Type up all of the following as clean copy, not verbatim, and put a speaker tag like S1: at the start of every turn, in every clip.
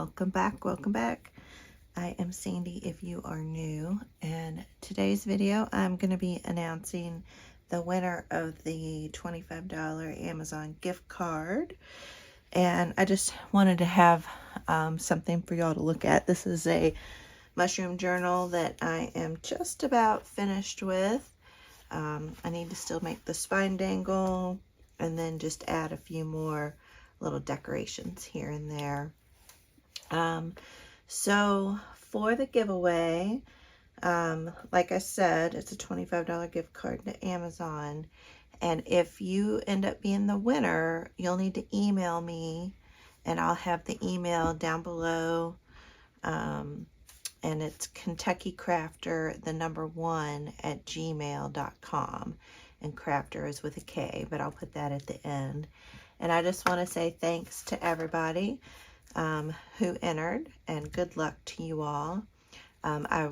S1: welcome back, welcome back. I am Sandy if you are new, and today's video I'm going to be announcing the winner of the $25 Amazon gift card. And I just wanted to have something for y'all to look at. This is a mushroom journal that I am just about finished with. I need to still make the spine dangle and then just add a few more little decorations here and there. So for the giveaway, like I said, it's a $25 gift card to Amazon. And if you end up being the winner, you'll need to email me, and I'll have the email down below. And it's KentuckyCrafter1@gmail.com. And Crafter is with a K, but I'll put that at the end. And I just want to say thanks to everybody who entered, and good luck to you all. I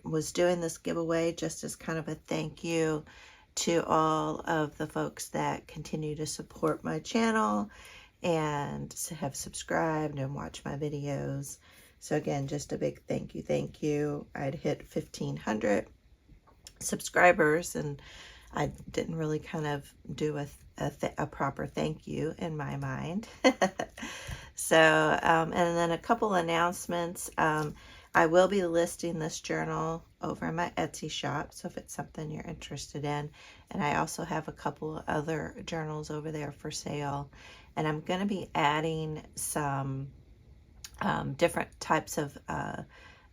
S1: was doing this giveaway just as kind of a thank you to all of the folks that continue to support my channel and have subscribed and watch my videos. So again, just a big thank you. I'd hit 1,500 subscribers, and I didn't really kind of do a proper thank you in my mind. So, and then a couple announcements. I will be listing this journal over in my Etsy shop, so if it's something you're interested in. And I also have a couple other journals over there for sale. And I'm going to be adding some different types of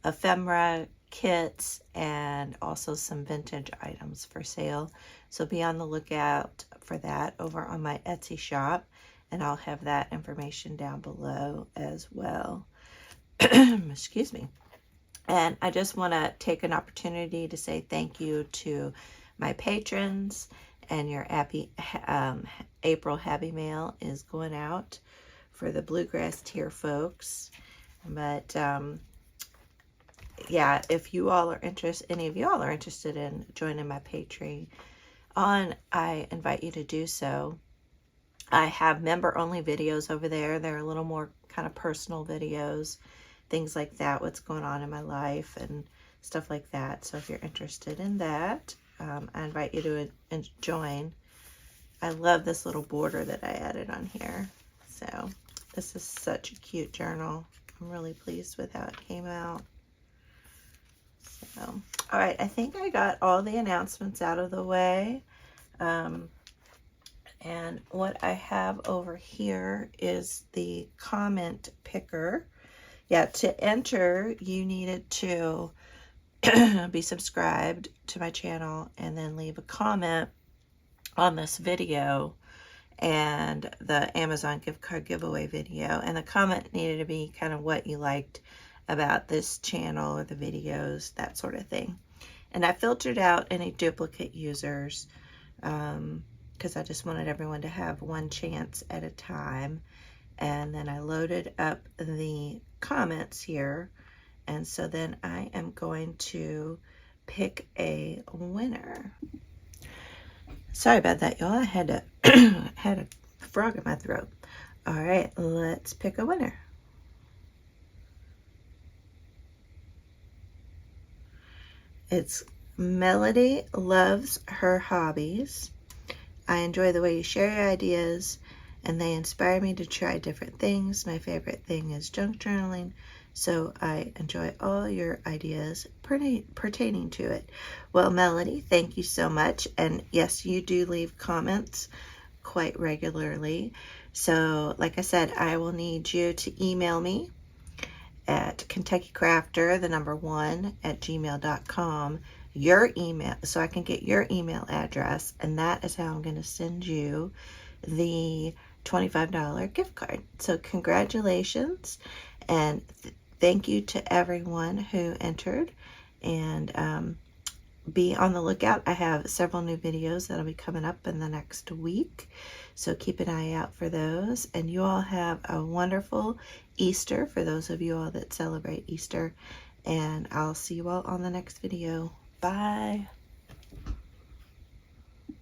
S1: ephemera kits and also some vintage items for sale. So be on the lookout for that over on my Etsy shop, and I'll have that information down below as well. Excuse me. And I just want to take an opportunity to say thank you to my patrons, and your April Happy Mail is going out for the Bluegrass tier folks. But yeah, if you all are interested, any of you all are interested in joining my Patreon, I invite you to do so. I have member-only videos over there. They're a little more kind of personal videos, things like that, what's going on in my life and stuff like that. So if you're interested in that, I invite you to join. I love this little border that I added on here. So this is such a cute journal. I'm really pleased with how it came out. So, all right, I think I got all the announcements out of the way. And what I have over here is the comment picker. Yeah, to enter, you needed to be subscribed to my channel and then leave a comment on this video and the Amazon gift card giveaway video. And the comment needed to be kind of what you liked about this channel or the videos, that sort of thing. And I filtered out any duplicate users because I just wanted everyone to have one chance at a time. And then I loaded up the comments here, and so then I am going to pick a winner. Sorry about that, y'all. I had a frog in my throat. All right, let's pick a winner. It's Melody Loves Her Hobbies. I enjoy the way you share your ideas, and they inspire me to try different things. My favorite thing is junk journaling, so I enjoy all your ideas pertaining to it. Well, Melody, thank you so much. And yes, you do leave comments quite regularly. So like I said, I will need you to email me at KentuckyCrafter1@gmail.com, your email, so I can get your email address, and that is how I'm going to send you the $25 gift card. So congratulations, and thank you to everyone who entered, and be on the lookout. I have several new videos that'll be coming up in the next week, so keep an eye out for those. And you all have a wonderful Easter, for those of you all that celebrate Easter, and I'll see you all on the next video. Bye.